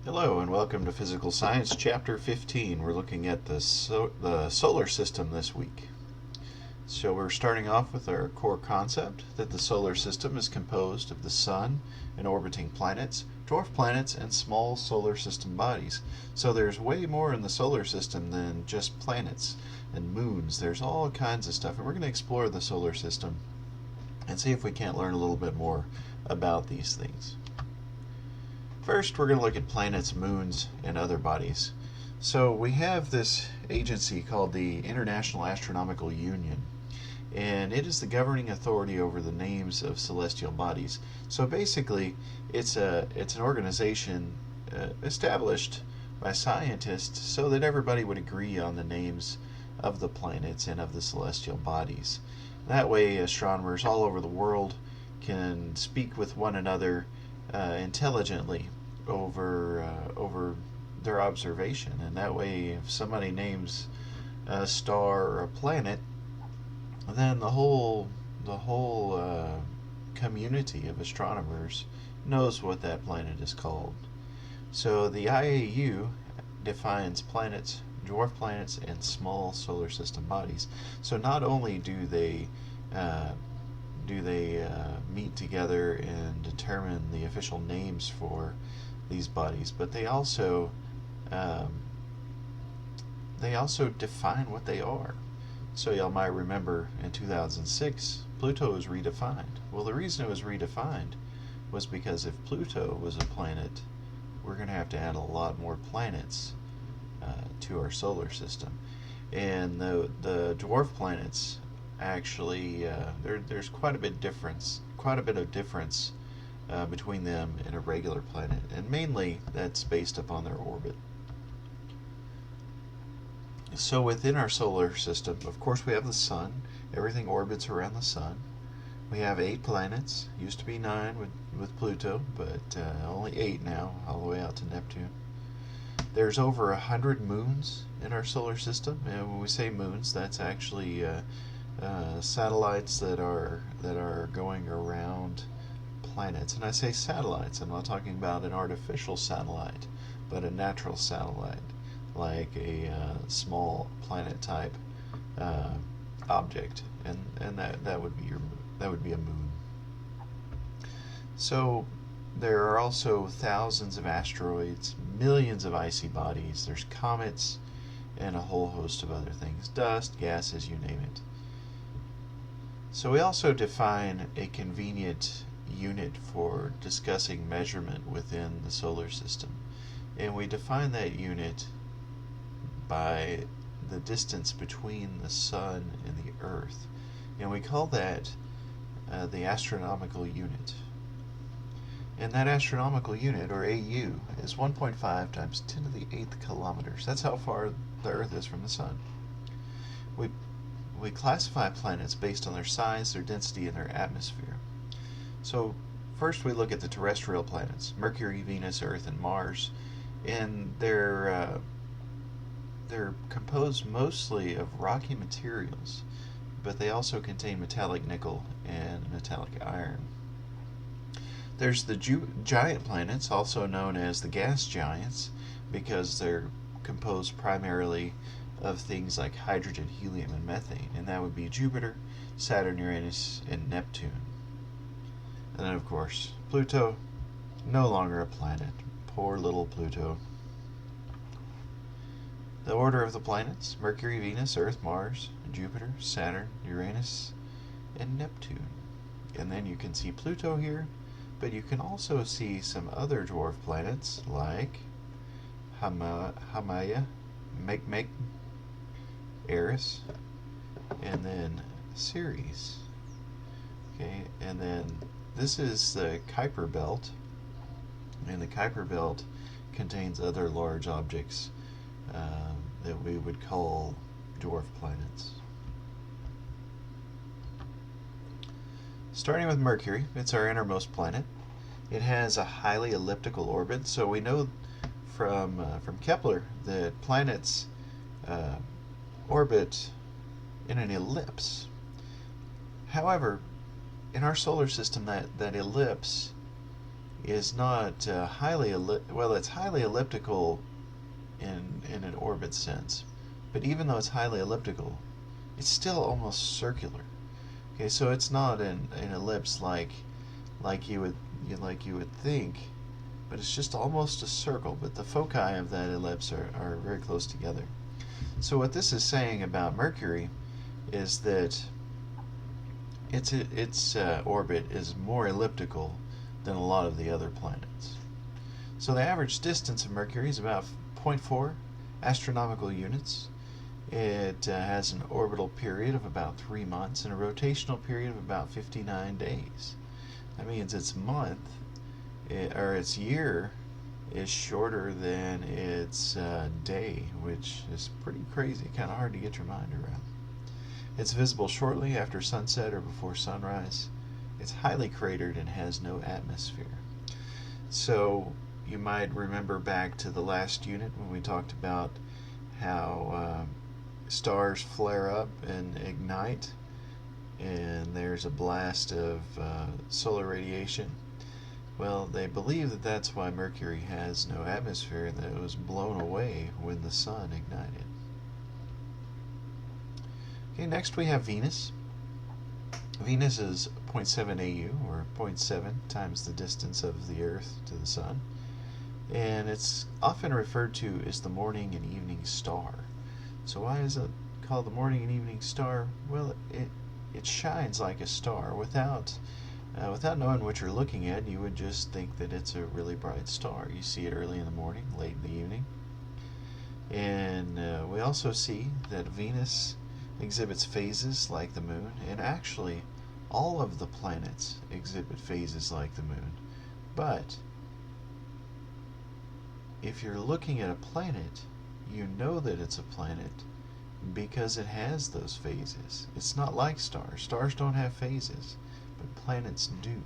Hello and welcome to Physical Science Chapter 15. We're looking at the solar system this week. So we're starting off with our core concept that the solar system is composed of the Sun and orbiting planets, dwarf planets, and small solar system bodies. So there's way more in the solar system than just planets and moons. There's all kinds of stuff, and we're going to explore the solar system and see if we can't learn a little bit more about these things. First, we're going to look at planets, moons, and other bodies. So we have this agency called the International Astronomical Union, and it is the governing authority over the names of celestial bodies. So basically, it's an organization established by scientists so that everybody would agree on the names of the planets and of the celestial bodies. That way, astronomers all over the world can speak with one another intelligently over their observation, and that way, if somebody names a star or a planet, then the whole community of astronomers knows what that planet is called. So the IAU defines planets, dwarf planets, and small solar system bodies. So not only do they meet together and determine the official names for these bodies, but they also define what they are. So y'all might remember in 2006, Pluto was redefined. Well, the reason it was redefined was because if Pluto was a planet, we're going to have to add a lot more planets to our solar system. And the dwarf planets actually there's quite a bit of difference between them and a regular planet, and mainly that's based upon their orbit. So within our solar system, of course, we have the Sun. Everything orbits around the Sun. We have 8 planets. Used to be 9 with Pluto, but only 8 now, all the way out to Neptune. There's over 100 moons in our solar system, and when we say moons, that's actually satellites that are going around planets. And I say satellites, I'm not talking about an artificial satellite, but a natural satellite, like a small planet type object, and that would be a moon. So there are also thousands of asteroids, millions of icy bodies, there's comets, and a whole host of other things, dust, gases, you name it. So we also define a convenient unit for discussing measurement within the solar system, and we define that unit by the distance between the Sun and the Earth, and we call that the astronomical unit. And that astronomical unit, or AU, is 1.5 times 10 to the 8th kilometers. That's how far the Earth is from the Sun. We classify planets based on their size, their density, and their atmosphere. So first we look at the terrestrial planets, Mercury, Venus, Earth, and Mars, and they're composed mostly of rocky materials, but they also contain metallic nickel and metallic iron. There's the giant planets, also known as the gas giants, because they're composed primarily of things like hydrogen, helium, and methane, and that would be Jupiter, Saturn, Uranus, and Neptune. And then, of course, Pluto, no longer a planet. Poor little Pluto. The order of the planets: Mercury, Venus, Earth, Mars, Jupiter, Saturn, Uranus, and Neptune. And then you can see Pluto here, but you can also see some other dwarf planets like Haumea, Makemake, Eris, and then Ceres. Okay, and then this is the Kuiper Belt, and the Kuiper Belt contains other large objects that we would call dwarf planets. Starting with Mercury, it's our innermost planet. It has a highly elliptical orbit, so we know from Kepler that planets orbit in an ellipse. However, in our solar system, that ellipse is not it's highly elliptical in an orbit sense, but even though it's highly elliptical, it's still almost circular. Okay, so it's not an ellipse like you would think, but it's just almost a circle. But the foci of that ellipse are very close together. So what this is saying about Mercury is that its orbit is more elliptical than a lot of the other planets. So the average distance of Mercury is about 0.4 astronomical units. It has an orbital period of about 3 months and a rotational period of about 59 days. That means its month, or its year, is shorter than its day, which is pretty crazy, kind of hard to get your mind around. It's visible shortly after sunset or before sunrise. It's highly cratered and has no atmosphere. So you might remember back to the last unit when we talked about how stars flare up and ignite, and there's a blast of solar radiation. Well, they believe that that's why Mercury has no atmosphere, that it was blown away when the sun ignited. Okay, next we have Venus. Venus is 0.7 AU, or 0.7 times the distance of the Earth to the Sun, and it's often referred to as the morning and evening star. So why is it called the morning and evening star? Well, it shines like a star. Without knowing what you're looking at, you would just think that it's a really bright star. You see it early in the morning, late in the evening. And we also see that Venus exhibits phases like the moon, and actually all of the planets exhibit phases like the moon. But if you're looking at a planet, you know that it's a planet because it has those phases. It's not like stars. Stars don't have phases, but planets do.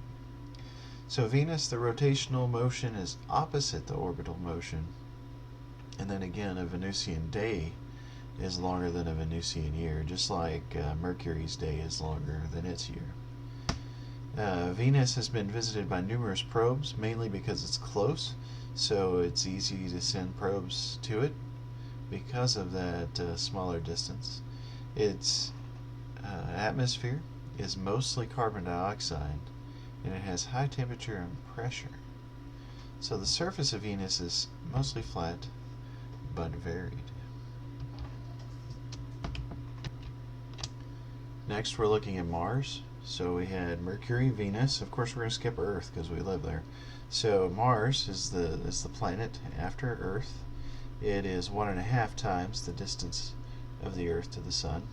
So Venus, the rotational motion is opposite the orbital motion. And then again, a Venusian day is longer than a Venusian year, just like Mercury's day is longer than its year. Venus has been visited by numerous probes, mainly because it's close, so it's easy to send probes to it because of that smaller distance. Its atmosphere is mostly carbon dioxide, and it has high temperature and pressure. So the surface of Venus is mostly flat, but varied. Next, we're looking at Mars. So we had Mercury, Venus. Of course, we're going to skip Earth because we live there. So Mars is the planet after Earth. It is 1.5 times the distance of the Earth to the Sun.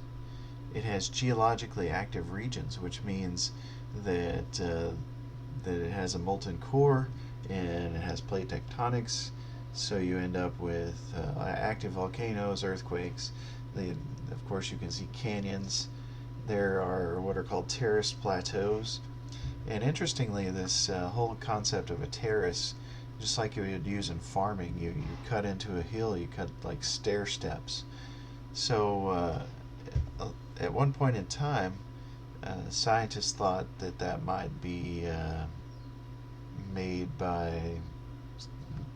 It has geologically active regions, which means that it has a molten core and it has plate tectonics. So you end up with active volcanoes, earthquakes. Of course, you can see canyons. There are what are called terraced plateaus. And interestingly, this whole concept of a terrace, just like you would use in farming, you cut into a hill, you cut like stair steps. So at one point in time, scientists thought that might be made by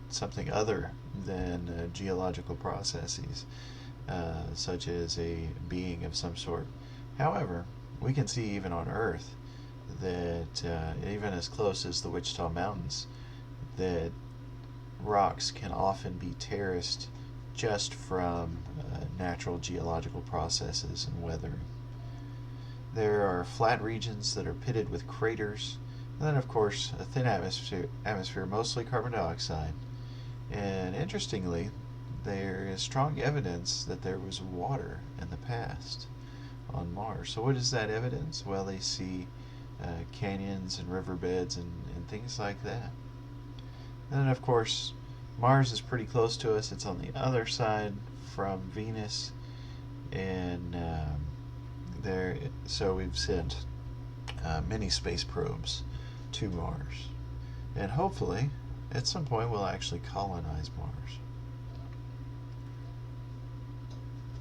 something other than geological processes, such as a being of some sort. However, we can see even on Earth that even as close as the Wichita Mountains, that rocks can often be terraced just from natural geological processes and weathering. There are flat regions that are pitted with craters, and then of course a thin atmosphere, mostly carbon dioxide. And interestingly, there is strong evidence that there was water in the past on Mars. So what is that evidence? Well, they see canyons and riverbeds and things like that. And then of course Mars is pretty close to us. It's on the other side from Venus, and so we've sent many space probes to Mars, and hopefully at some point we'll actually colonize Mars.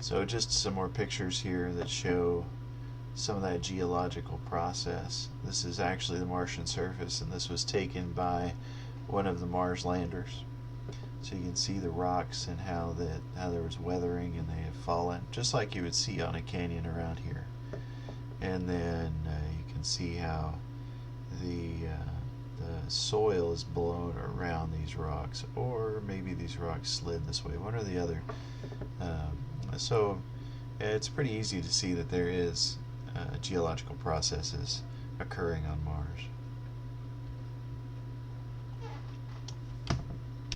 So just some more pictures here that show some of that geological process. This is actually the Martian surface, and this was taken by one of the Mars landers. So you can see the rocks and how there was weathering and they have fallen, just like you would see on a canyon around here. And then you can see how the soil is blown around these rocks, or maybe these rocks slid this way, one or the other. So it's pretty easy to see that there is geological processes occurring on Mars.